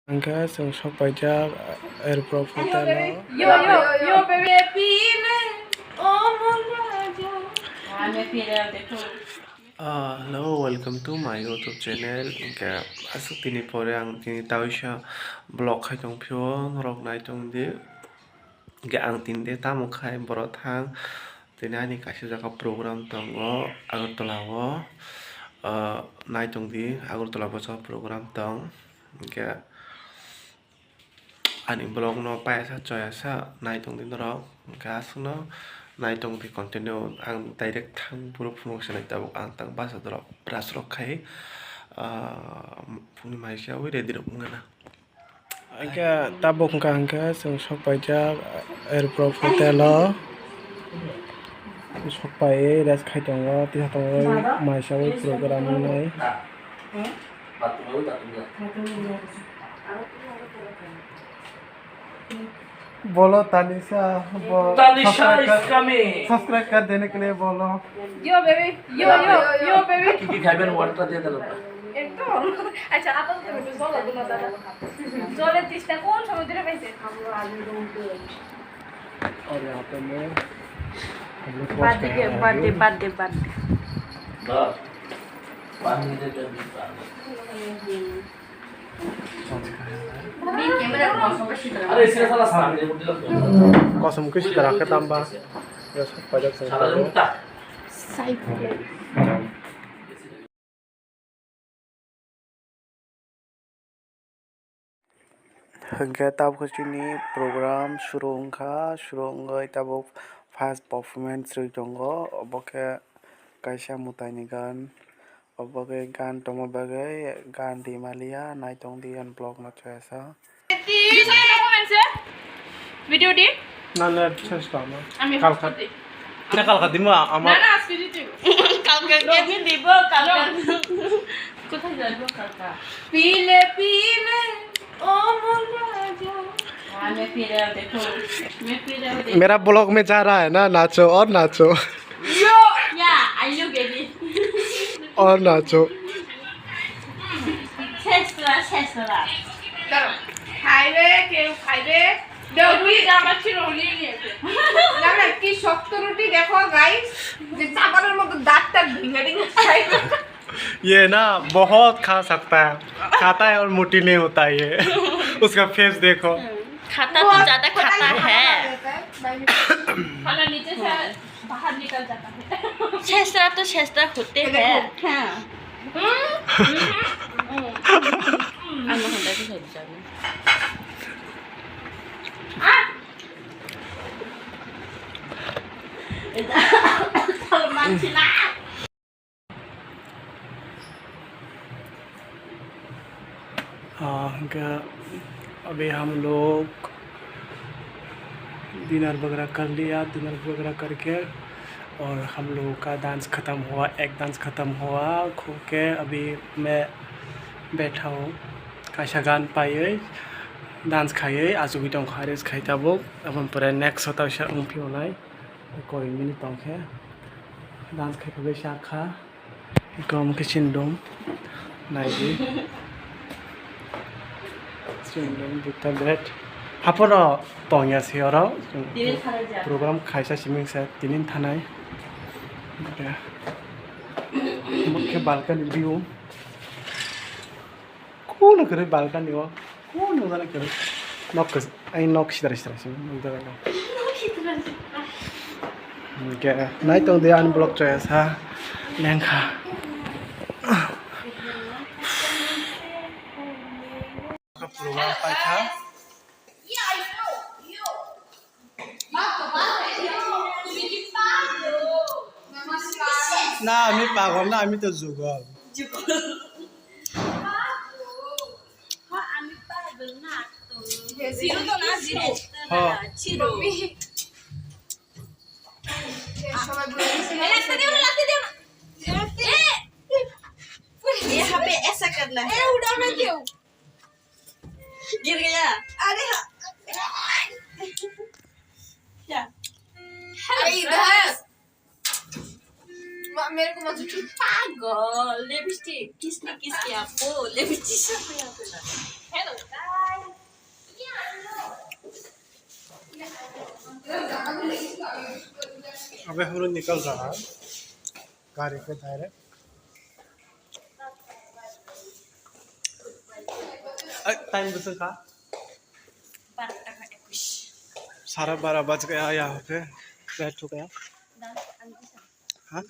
Angka sok pajak airport hotel Yo, baby, pine. Oh, Muraja. hello, welcome to my YouTube channel. Angka asuk tini pore ang tini tawisha blog khai tong pyo rok nai tong de. Angka ang tinde tamu khai borot hang tini ani kasih jaka program tongo Agartala wo nai tong di Agartala wo program tong angka ani blog no paisa choyasa nai tong din rok gas no nai tong di continue ang direct thang puro promotion ai tabuk ang tang basa drop pras rok khai puni mai sia we ready rok ngana angka tabuk angka song sok pajak airport hotel sok pai res khai tong ti tong mai sia we program nai बोलो Tanisha subscribe कर देने के लिए बोलो Yo, baby. Yo, baby. কি খাবেন ওয়াটারটা দিয়ে দিলাম একদম আচ্ছা আপাতত একটু জল দেবো না দাদা জলের তিস্তা কোন সময় ধরে পাইছে और यहाँ पे मैं हम लोग বার্থডে বাস 1 মিনিটের জন্য আরে সেটা সালা সামনে দিলাম তো कसम के तरह के तंबा ये सब पजक से সারা রুমটা हंगे तब कुछ नहीं प्रोग्राम शुरू होगा तब फर्स्ट परफॉर्मेंस रही होगा अब के कैसा मुतानी गान अब के गान तो मबागे गान दी मालिया नाइट ऑन दी एंड ब्लॉग ना ऐसा দিশা ডকুমেন্টস ভিডিও দি ना ना চেষ্টা না আমি কালকা না কালকা দিমু না আমার না আজকে দিতে কালকে কেমনি দিব কালকে কোথায় যাবো কালকা পিলে পিলে ও মুরাজা मैं फिर देखो मेरा ब्लॉग में जा रहा है ना नाचो और नाचो yo या आई नो बेबी और नाचो শেষরা দাঁড়াও খাইবে কেউ খাইবে রুটি আমার ছিল নিয়েছে না না কি শক্ত রুটি দেখো গাইস যে চাপানোর মতো দাঁতটা ভেঙে ভেঙে খাইবে ये ना बहुत खा सकता है खाता है और मोटी नहीं होता ये उसका फेस देखो खाता तो ज्यादा खाता है खाना नीचे से बाहर निकल जाता है শেষরা তো শেষরা होते हैं हाँ আমি হন্ডা কি খাই যাবে সলমান ছিলা अभी हम लोग डिनर वगैरह कर लिया डिनर वगैरह करके और हम लोगों का डांस ख़त्म हुआ एक डांस ख़त्म हुआ खो के अभी मैं बैठा हूँ कैसा गान पाए डांस खाए आज भी दं खारे खाई तब अब पर नेक्स्ट होता है उम्फी होना कोई मिनट दं है डांस खाई शाखा गम के चिंदम नाइजी चिंदम बुता बैठ हापरो तंया सियरो प्रोग्राम खाइसा सिमिंग से तीन थानाय मुख्य बालकनी व्यू कौन करे बालकनी वो कौन होगा ना करे नॉक आई नॉक सिदर से उधर ना क्या नहीं तो दे अनब्लॉक चॉइस हा लेंखा प्रोग्राम पाई था না আমি পাগল না আমি তো যুগল আমি পাগল না তো জিরো তো না জিরো হ্যাঁ জিরো সবাই বলে लगते दो यहाँ पे ऐसा करना है उड़ाओ ना क्यों गिर गया अरे क्या अरे इधर मेरे को मत छू पागल लिपस्टिक किसने किस किया आपको लिपस्टिक सब यहाँ पे हेलो अबे हम लोग निकल रहा है गाड़ी पे डायरेक्ट। टाइम दूसरा का 12:30 बज गया यहाँ पे बैठ चुके हैं। हाँ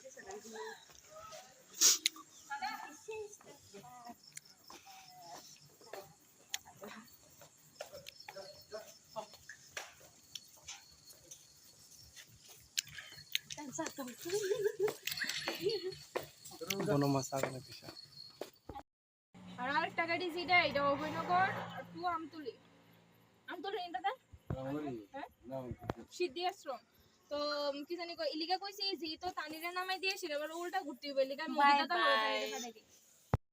दोनों मसाला में पीछा। আর আরেকটা গাড়ি যেটা এটা অভয়নগর আর টু আমতুলি এটা সিদ্ধি আশ্রম তো কি জানি কই ইলিগা কইছি যে তো তানিরে নামাই দিয়ে সেটা আবার উল্টা ঘুরতে হইবে ইলিগা মদিনা তো